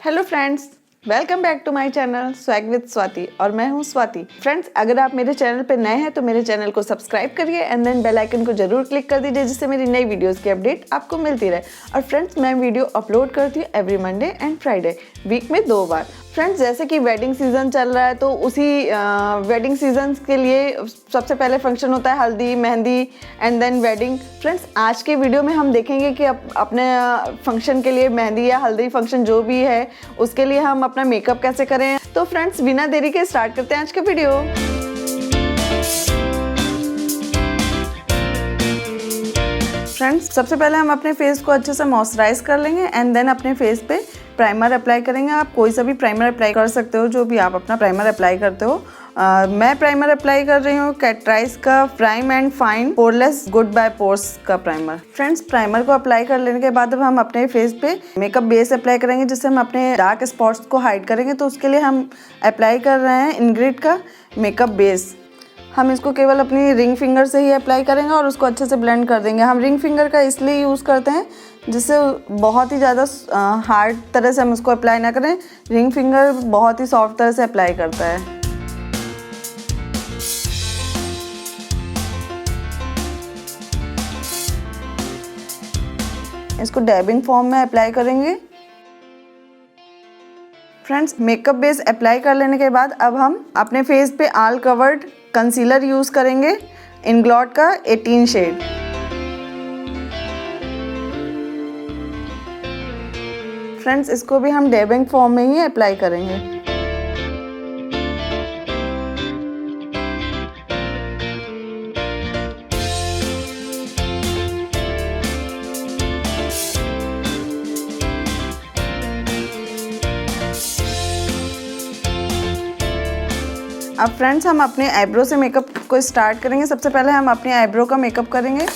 Hello friends, welcome back to my channel swag with Swati और मैं हूं स्वाति। फ्रेंड्स, अगर आप मेरे चैनल पे नए हैं तो मेरे चैनल को सब्सक्राइब करिए एंड देन बेल आइकन को जरूर क्लिक कर दीजिए जिससे मेरी नई वीडियोस की अपडेट आपको मिलती रहे। और फ्रेंड्स, मैं वीडियो अपलोड करती हूँ every Monday and Friday, week में 2 बार। फ्रेंड्स, जैसे कि वेडिंग सीजन चल रहा है तो उसी वेडिंग सीजन के लिए सबसे पहले फंक्शन होता है haldi, mehndi and then wedding. Friends, आज के वीडियो में हम देखेंगे कि अपने फंक्शन के लिए मेहंदी या हल्दी फंक्शन जो भी है उसके लिए हम अपना मेकअप कैसे करें। तो फ्रेंड्स, बिना देरी के स्टार्ट करते हैं आज का वीडियो। फ्रेंड्स, सबसे पहले हम अपने फेस को अच्छे से मॉइस्चराइज कर लेंगे एंड देन अपने फेस पे प्राइमर अप्लाई करेंगे। आप कोई सा भी प्राइमर अप्लाई कर सकते हो, जो भी आप अपना प्राइमर अप्लाई करते हो। मैं प्राइमर अप्लाई कर रही हूँ कैटराइज का prime and fine poreless good bye pores का प्राइमर। फ्रेंड्स, प्राइमर को अप्लाई कर लेने के बाद अब हम अपने फेस पे मेकअप बेस अप्लाई करेंगे जिससे हम अपने डार्क स्पॉट्स को हाइड करेंगे। तो उसके लिए हम अप्लाई कर रहे हैं इनग्रिड का मेकअप बेस। हम इसको केवल अपनी रिंग फिंगर से ही अप्लाई करेंगे और उसको अच्छे से ब्लेंड कर देंगे। हम रिंग फिंगर का इसलिए यूज़ करते हैं जिससे बहुत ही ज़्यादा हार्ड तरह से हम उसको अप्लाई ना करें। रिंग फिंगर बहुत ही सॉफ्ट तरह से अप्लाई करता है। इसको डैबिंग फॉर्म में अप्लाई करेंगे। फ्रेंड्स, मेकअप बेस अप्लाई कर लेने के बाद अब हम अपने फेस पे ऑल कवर्ड कंसीलर यूज़ करेंगे इंग्लॉट का 18 शेड। फ्रेंड्स, इसको भी हम डैबिंग फॉर्म में ही अप्लाई करेंगे। अब फ्रेंड्स, हम अपने आईब्रो से मेकअप को स्टार्ट करेंगे। सबसे पहले हम अपने आईब्रो का मेकअप करेंगे।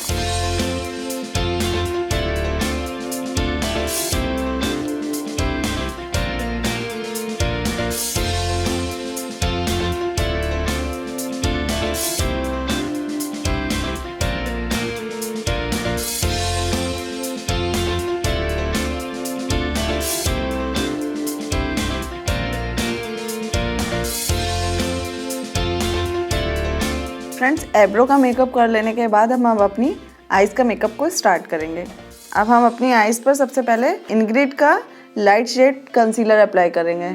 फ्रेंड्स, आईब्रो का मेकअप कर लेने के बाद हम अब अपनी आईज का मेकअप को स्टार्ट करेंगे। अब हम अपनी आईज पर सबसे पहले इनग्रिड का लाइट शेड कंसीलर अप्लाई करेंगे।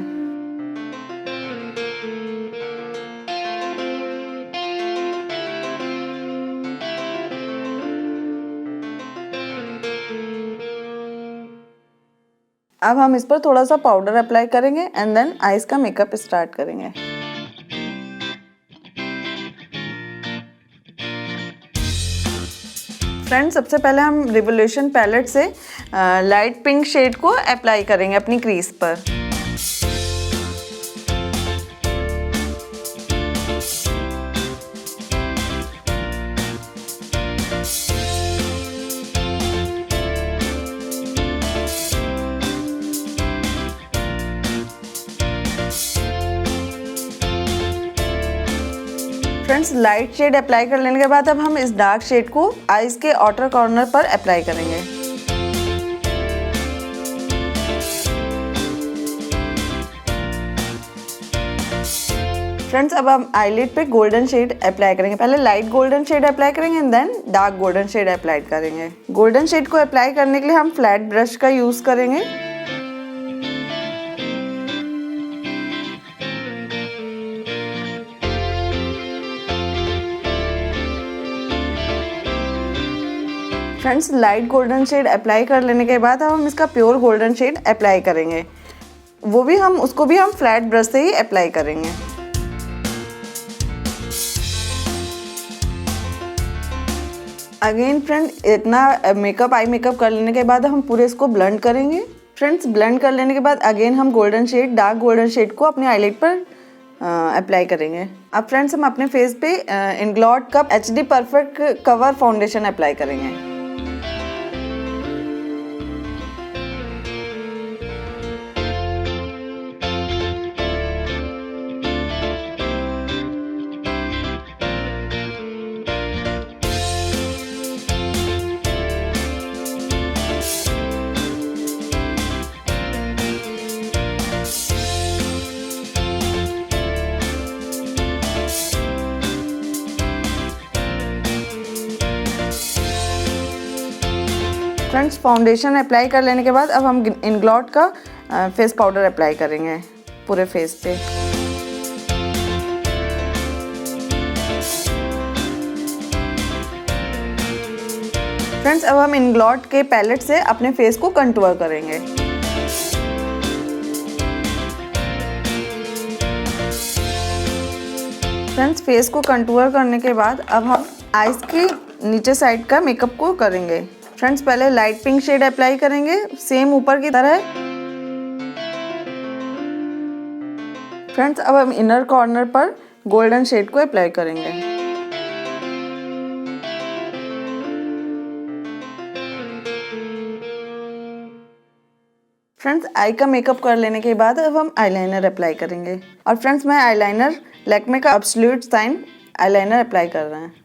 अब हम इस पर थोड़ा सा पाउडर अप्लाई करेंगे एंड देन आईज का मेकअप स्टार्ट करेंगे। फ्रेंड्स, सबसे पहले हम रिवोल्यूशन पैलेट से लाइट पिंक शेड को अप्लाई करेंगे अपनी क्रीज पर। फ्रेंड्स, लाइट शेड अप्लाई कर लेने के बाद अब हम इस डार्क शेड को आईज के आउटर कॉर्नर पर अप्लाई करेंगे। फ्रेंड्स, अब हम आईलिड पे गोल्डन शेड अप्लाई करेंगे। पहले लाइट गोल्डन शेड अप्लाई करेंगे and then dark golden shade apply करेंगे। गोल्डन शेड को अप्लाई करने के लिए हम फ्लैट ब्रश का यूज करेंगे। Friends, light golden shade apply कर लेने के बाद अब हम इसका प्योर गोल्डन शेड अप्लाई करेंगे। उसको भी हम फ्लैट ब्रश से ही अप्लाई करेंगे। अगेन फ्रेंड, इतना आई मेकअप कर लेने के बाद हम पूरे इसको ब्लेंड करेंगे। फ्रेंड्स, ब्लेंड कर लेने के बाद अगेन हम डार्क गोल्डन शेड को अपने आईलिड पर अप्लाई करेंगे। अब फ्रेंड्स, हम अपने फेस पे इंग्लॉट का HD perfect cover foundation apply करेंगे। फ्रेंड्स फाउंडेशन अप्लाई कर लेने के बाद अब हम इंग्लॉट का फेस पाउडर अप्लाई करेंगे पूरे फेस पे। फ्रेंड्स अब हम इंग्लॉट के पैलेट से अपने फेस को कंटूर करेंगे। फ्रेंड्स फेस को कंटूर करने के बाद अब हम आईज की नीचे साइड का मेकअप को करेंगे। फ्रेंड्स पहले लाइट पिंक शेड अप्लाई करेंगे सेम ऊपर की तरह। फ्रेंड्स अब हम इनर कॉर्नर पर गोल्डन शेड को अप्लाई करेंगे। फ्रेंड्स आई का मेकअप कर लेने के बाद अब हम आईलाइनर अप्लाई करेंगे। और फ्रेंड्स मैं आईलाइनर लैक्मे का एब्सोल्यूट शाइन आईलाइनर अप्लाई कर रहे हैं।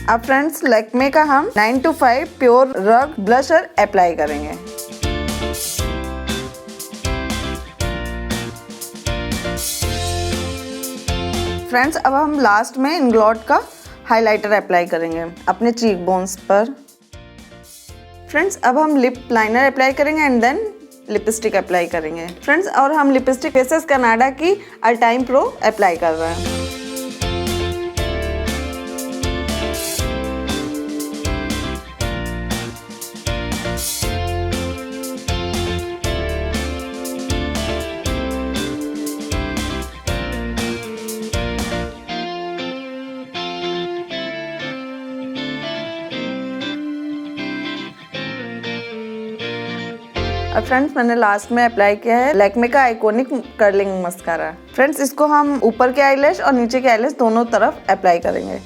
अब फ्रेंड्स लैक्मे का हम 925 प्योर रग ब्लशर अप्लाई करेंगे। फ्रेंड्स अब हम लास्ट में इंग्लॉट का हाइलाइटर अप्लाई करेंगे अपने चीक बोन्स पर। फ्रेंड्स अब हम लिप लाइनर अप्लाई करेंगे एंड देन लिपस्टिक अप्लाई करेंगे। फ्रेंड्स और हम लिपस्टिक फेसेस कनाडा की अल्टाइम प्रो अप्लाई कर रहे हैं। और फ्रेंड्स मैंने लास्ट में अप्लाई किया है लैक्मे का आइकॉनिक कर्लिंग मस्कारा। फ्रेंड्स इसको हम ऊपर के आईलैश और नीचे के आईलैश दोनों तरफ अप्लाई करेंगे।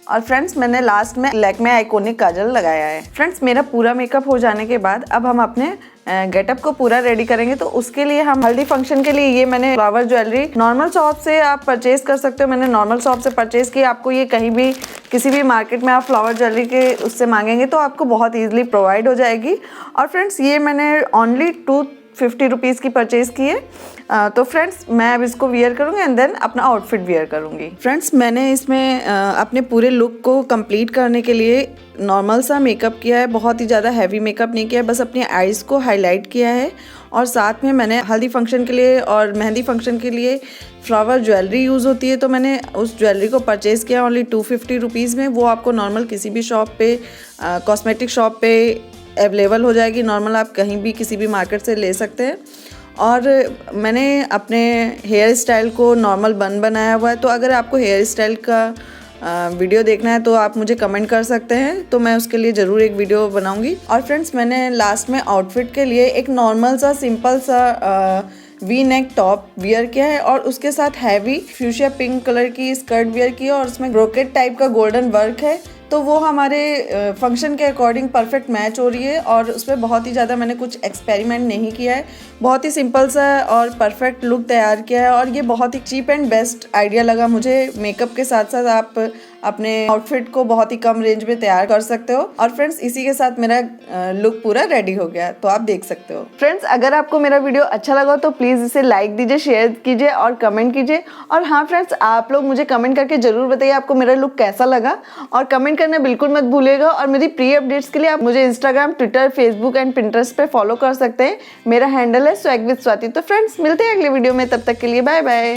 और फ्रेंड्स मैंने लास्ट में लैक्मे आइकॉनिक काजल लगाया है। फ्रेंड्स मेरा पूरा मेकअप हो जाने के बाद अब हम अपने गेटअप को पूरा रेडी करेंगे। तो उसके लिए हम हल्दी फंक्शन के लिए ये मैंने फ्लावर ज्वेलरी नॉर्मल शॉप से आप परचेज कर सकते हो। मैंने नॉर्मल शॉप से परचेज की। आपको ये कहीं भी किसी भी मार्केट में आप फ्लावर ज्वेलरी के उससे मांगेंगे तो आपको बहुत ईजिली प्रोवाइड हो जाएगी। और फ्रेंड्स ये मैंने ओनली 250 रुपीज़ की परचेज़ की है। तो फ्रेंड्स मैं अब इसको वियर करूँगी एंड देन अपना आउटफिट वियर करूँगी। फ्रेंड्स मैंने इसमें अपने पूरे लुक को कंप्लीट करने के लिए नॉर्मल सा मेकअप किया है। बहुत ही ज़्यादा हैवी मेकअप नहीं किया है, बस अपनी आईज़ को हाईलाइट किया है। और साथ में मैंने हल्दी फंक्शन के लिए और मेहंदी फंक्शन के लिए फ्लावर ज्वेलरी यूज़ होती है तो मैंने उस ज्वेलरी को परचेज़ किया ओनली 250 रुपीज़ में। वो आपको नॉर्मल किसी भी शॉप पे कॉस्मेटिक शॉप पे अवेलेबल हो जाएगी। नॉर्मल आप कहीं भी किसी भी मार्केट से ले सकते हैं। और मैंने अपने हेयर स्टाइल को नॉर्मल बन बनाया हुआ है। तो अगर आपको हेयर स्टाइल का वीडियो देखना है तो आप मुझे कमेंट कर सकते हैं, तो मैं उसके लिए ज़रूर एक वीडियो बनाऊंगी। और फ्रेंड्स मैंने लास्ट में आउटफिट के लिए एक नॉर्मल सा सिंपल सा वी नेक टॉप वियर किया है और उसके साथ हैवी फ्यूशिया पिंक कलर की स्कर्ट वियर की है और उसमें ब्रोकेट टाइप का गोल्डन वर्क है। तो वो हमारे फंक्शन के अकॉर्डिंग परफेक्ट मैच हो रही है और उसमें बहुत ही ज़्यादा मैंने कुछ एक्सपेरिमेंट नहीं किया है। बहुत ही सिंपल सा और परफेक्ट लुक तैयार किया है और ये बहुत ही चीप एंड बेस्ट आइडिया लगा मुझे। मेकअप के साथ साथ आप अपने आउटफिट को बहुत ही कम रेंज में तैयार कर सकते हो। और फ्रेंड्स इसी के साथ मेरा लुक पूरा रेडी हो गया, तो आप देख सकते हो। फ्रेंड्स अगर आपको मेरा वीडियो अच्छा लगा तो प्लीज़ इसे लाइक दीजिए, शेयर कीजिए और कमेंट कीजिए। और हाँ फ्रेंड्स आप लोग मुझे कमेंट करके ज़रूर बताइए आपको मेरा लुक कैसा लगा और कमेंट करना बिल्कुल मत भूलिएगा। और मेरी प्री अपडेट्स के लिए आप मुझे Instagram, Twitter, Facebook and Pinterest पे फॉलो कर सकते हैं। मेरा हैंडल है स्वैग विद स्वाति। तो फ्रेंड्स मिलते हैं अगले वीडियो में, तब तक के लिए बाय बाय।